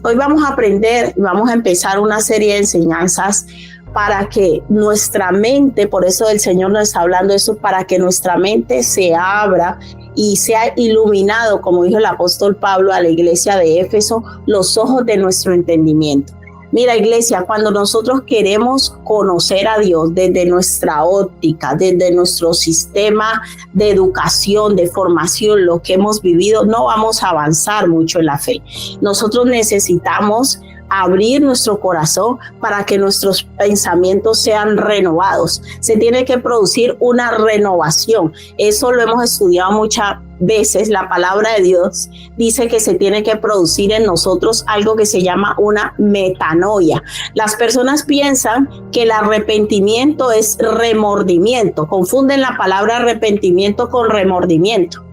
Hoy vamos a aprender, vamos a empezar una serie de enseñanzas para que nuestra mente, por eso el Señor nos está hablando de eso, para que nuestra mente se abra y sea iluminado, como dijo el apóstol Pablo a la iglesia de Éfeso, los ojos de nuestro entendimiento. Mira, iglesia, cuando nosotros queremos conocer a Dios desde nuestra óptica, desde nuestro sistema de educación, de formación, lo que hemos vivido, no vamos a avanzar mucho en la fe. Nosotros necesitamos abrir nuestro corazón para que nuestros pensamientos sean renovados. Se tiene que producir una renovación. Eso lo hemos estudiado muchas veces. La palabra de Dios dice que se tiene que producir en nosotros algo que se llama una metanoia. Las personas piensan que el arrepentimiento es remordimiento. Confunden la palabra arrepentimiento con remordimiento.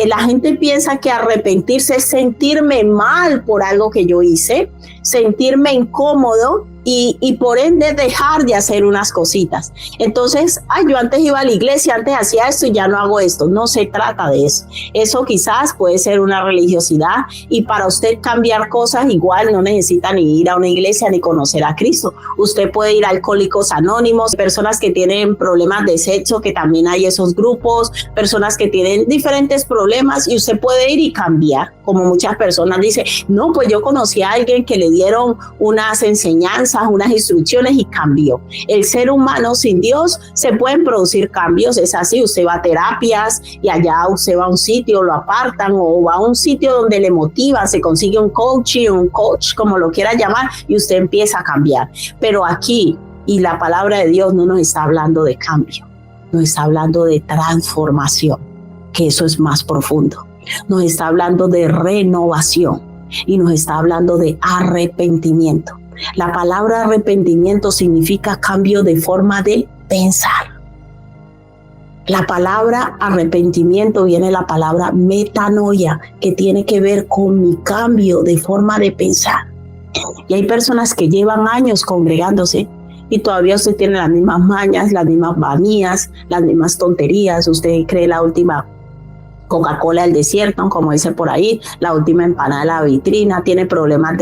La gente piensa que arrepentirse es sentirme mal por algo que yo hice, sentirme incómodo y por ende dejar de hacer unas cositas. Entonces, yo antes iba a la iglesia, antes hacía esto y ya no hago esto. No se trata de eso. Eso quizás puede ser una religiosidad y para usted cambiar cosas igual no necesita ni ir a una iglesia ni conocer a Cristo. Usted puede ir a Alcohólicos Anónimos, personas que tienen problemas de sexo, que también hay esos grupos, personas que tienen diferentes problemas y usted puede ir y cambiar. Como muchas personas dicen, no, pues yo conocí a alguien que le dieron unas enseñanzas, unas instrucciones y cambió. El ser humano sin Dios se pueden producir cambios, es así. Usted va a terapias y allá usted va a un sitio, lo apartan o va a un sitio donde le motiva, se consigue un coach, como lo quiera llamar y usted empieza a cambiar. Pero aquí, y la palabra de Dios no nos está hablando de cambio, nos está hablando de transformación, que eso es más profundo. Nos está hablando de renovación y nos está hablando de arrepentimiento. La palabra arrepentimiento significa cambio de forma de pensar. La palabra arrepentimiento viene de la palabra metanoia, que tiene que ver con mi cambio de forma de pensar. Y hay personas que llevan años congregándose y todavía usted tiene las mismas mañas, las mismas manías, las mismas tonterías. Usted cree la última Coca-Cola del desierto, como dice por ahí, la última empanada de la vitrina, tiene problemas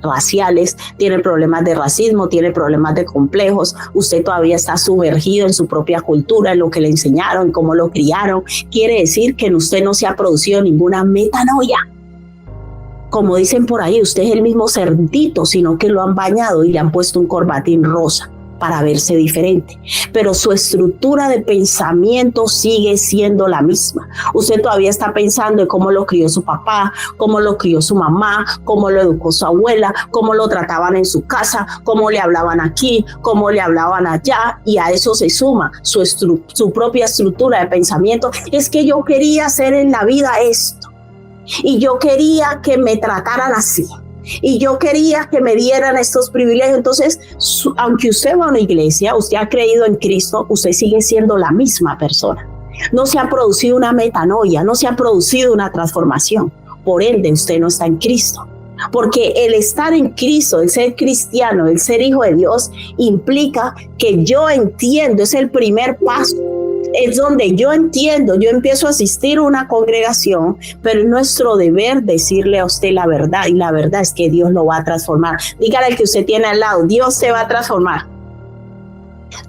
raciales, tiene problemas de racismo, tiene problemas de complejos. Usted todavía está sumergido en su propia cultura, en lo que le enseñaron, cómo lo criaron. Quiere decir que en usted no se ha producido ninguna metanoia. Como dicen por ahí, usted es el mismo cerdito, sino que lo han bañado y le han puesto un corbatín rosa para verse diferente, pero su estructura de pensamiento sigue siendo la misma. Usted todavía está pensando en cómo lo crió su papá, cómo lo crió su mamá, cómo lo educó su abuela, cómo lo trataban en su casa, cómo le hablaban aquí, cómo le hablaban allá, y a eso se suma su propia estructura de pensamiento. Es que yo quería hacer en la vida esto, y yo quería que me trataran así, y yo quería que me dieran estos privilegios. Entonces, aunque usted va a una iglesia, usted ha creído en Cristo, usted sigue siendo la misma persona. No se ha producido una metanoia, no se ha producido una transformación. Por ende, usted no está en Cristo. Porque el estar en Cristo, el ser cristiano, el ser hijo de Dios, implica que yo entiendo, es el primer paso. Es donde yo entiendo, yo empiezo a asistir a una congregación, pero es nuestro deber decirle a usted la verdad, y la verdad es que Dios lo va a transformar. Dígale al que usted tiene al lado, Dios se va a transformar.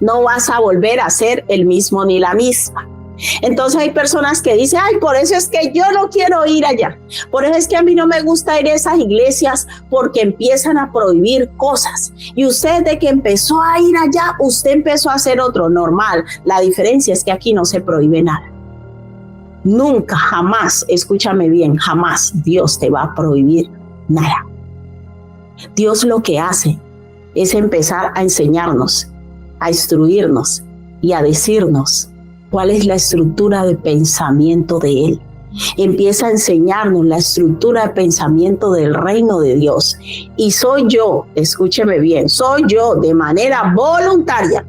No vas a volver a ser el mismo ni la misma. Entonces hay personas que dicen, por eso es que yo no quiero ir allá. Por eso es que a mí no me gusta ir a esas iglesias, porque empiezan a prohibir cosas. Y usted, de que empezó a ir allá, usted empezó a hacer otro normal. La diferencia es que aquí no se prohíbe nada. Nunca, jamás, escúchame bien, jamás Dios te va a prohibir nada. Dios lo que hace es empezar a enseñarnos, a instruirnos y a decirnos cuál es la estructura de pensamiento de Él. Empieza a enseñarnos la estructura de pensamiento del reino de Dios. Y soy yo, escúcheme bien, soy yo de manera voluntaria,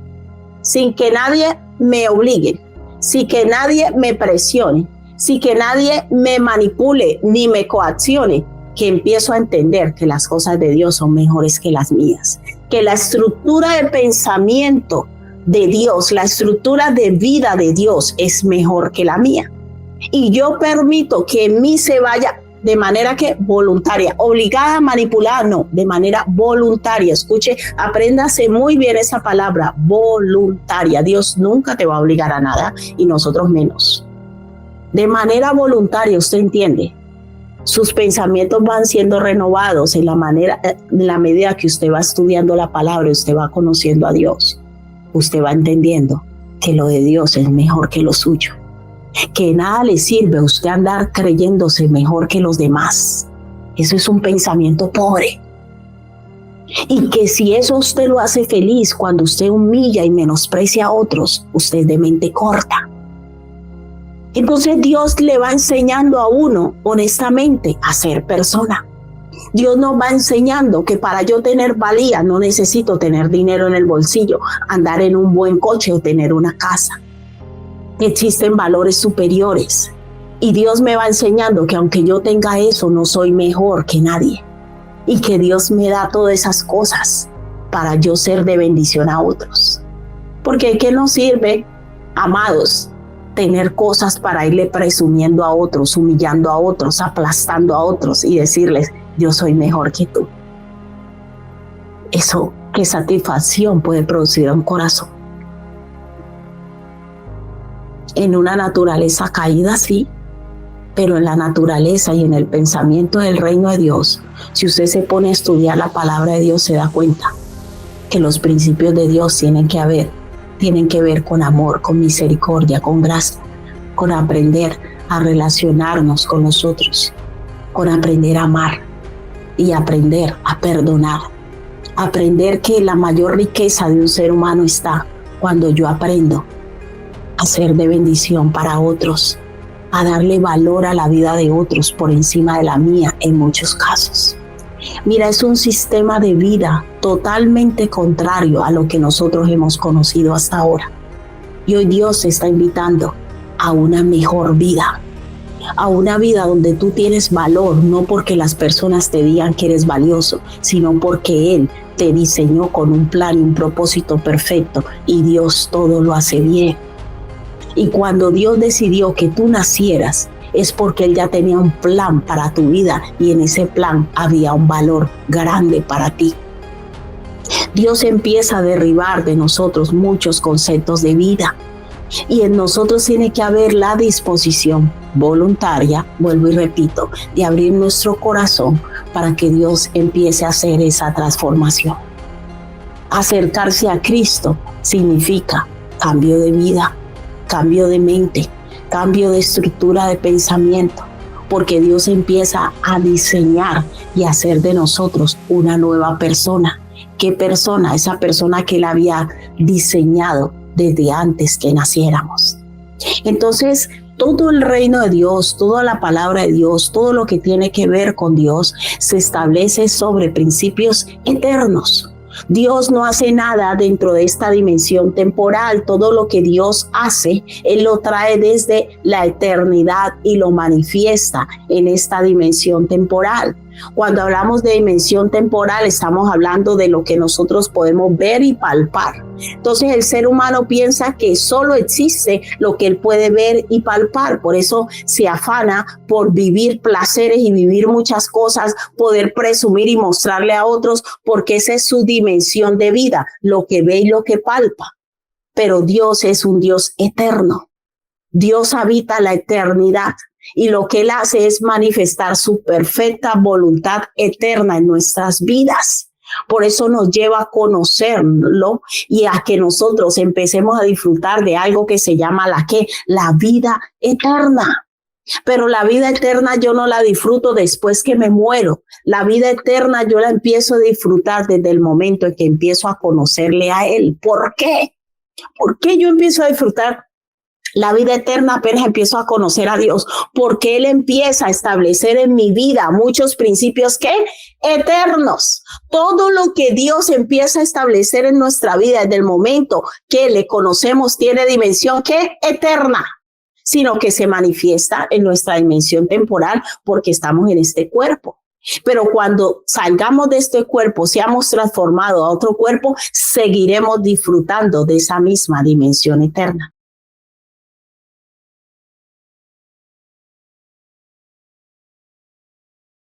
sin que nadie me obligue, sin que nadie me presione, sin que nadie me manipule ni me coaccione, que empiezo a entender que las cosas de Dios son mejores que las mías, que la estructura de pensamiento de Dios, la estructura de vida de Dios es mejor que la mía. Y yo permito que en mí se vaya de manera que voluntaria, obligada, manipulada, no, de manera voluntaria. Escuche, apréndase muy bien esa palabra, voluntaria. Dios nunca te va a obligar a nada y nosotros menos. De manera voluntaria, usted entiende. Sus pensamientos van siendo renovados en la medida que usted va estudiando la palabra, usted va conociendo a Dios. Usted va entendiendo que lo de Dios es mejor que lo suyo. Que nada le sirve a usted andar creyéndose mejor que los demás. Eso es un pensamiento pobre. Y que si eso usted lo hace feliz cuando usted humilla y menosprecia a otros, usted es de mente corta. Entonces Dios le va enseñando a uno, honestamente, a ser persona. Dios nos va enseñando que para yo tener valía no necesito tener dinero en el bolsillo, andar en un buen coche o tener una casa. Existen valores superiores y Dios me va enseñando que aunque yo tenga eso, no soy mejor que nadie y que Dios me da todas esas cosas para yo ser de bendición a otros. Porque ¿qué nos sirve, amados, tener cosas para irle presumiendo a otros, humillando a otros, aplastando a otros y decirles, yo soy mejor que tú? Eso, ¿qué satisfacción puede producir en un corazón? En una naturaleza caída, sí, pero en la naturaleza y en el pensamiento del reino de Dios, si usted se pone a estudiar la palabra de Dios, se da cuenta que los principios de Dios tienen que ver con amor, con misericordia, con gracia, con aprender a relacionarnos con los otros, con aprender a amar y aprender a perdonar. Aprender que la mayor riqueza de un ser humano está cuando yo aprendo a ser de bendición para otros, a darle valor a la vida de otros por encima de la mía en muchos casos. Mira, es un sistema de vida totalmente contrario a lo que nosotros hemos conocido hasta ahora. Y hoy Dios te está invitando a una mejor vida, a una vida donde tú tienes valor, no porque las personas te digan que eres valioso, sino porque Él te diseñó con un plan y un propósito perfecto y Dios todo lo hace bien. Y cuando Dios decidió que tú nacieras, es porque Él ya tenía un plan para tu vida y en ese plan había un valor grande para ti. Dios empieza a derribar de nosotros muchos conceptos de vida y en nosotros tiene que haber la disposición voluntaria, vuelvo y repito, de abrir nuestro corazón para que Dios empiece a hacer esa transformación. Acercarse a Cristo significa cambio de vida, cambio de mente, cambio de estructura de pensamiento, porque Dios empieza a diseñar y a hacer de nosotros una nueva persona. ¿Qué persona? Esa persona que Él había diseñado desde antes que naciéramos. Entonces, todo el reino de Dios, toda la palabra de Dios, todo lo que tiene que ver con Dios, se establece sobre principios eternos. Dios no hace nada dentro de esta dimensión temporal. Todo lo que Dios hace, Él lo trae desde la eternidad y lo manifiesta en esta dimensión temporal. Cuando hablamos de dimensión temporal, estamos hablando de lo que nosotros podemos ver y palpar. Entonces el ser humano piensa que solo existe lo que él puede ver y palpar. Por eso se afana por vivir placeres y vivir muchas cosas, poder presumir y mostrarle a otros, porque esa es su dimensión de vida, lo que ve y lo que palpa. Pero Dios es un Dios eterno. Dios habita la eternidad. Y lo que Él hace es manifestar su perfecta voluntad eterna en nuestras vidas. Por eso nos lleva a conocerlo y a que nosotros empecemos a disfrutar de algo que se llama la vida eterna. Pero la vida eterna yo no la disfruto después que me muero. La vida eterna yo la empiezo a disfrutar desde el momento en que empiezo a conocerle a Él. ¿Por qué? ¿Por qué yo empiezo a disfrutar la vida eterna apenas empiezo a conocer a Dios? Porque Él empieza a establecer en mi vida muchos principios eternos. Todo lo que Dios empieza a establecer en nuestra vida desde el momento que le conocemos tiene dimensión eterna, sino que se manifiesta en nuestra dimensión temporal porque estamos en este cuerpo. Pero cuando salgamos de este cuerpo, seamos transformados a otro cuerpo, seguiremos disfrutando de esa misma dimensión eterna.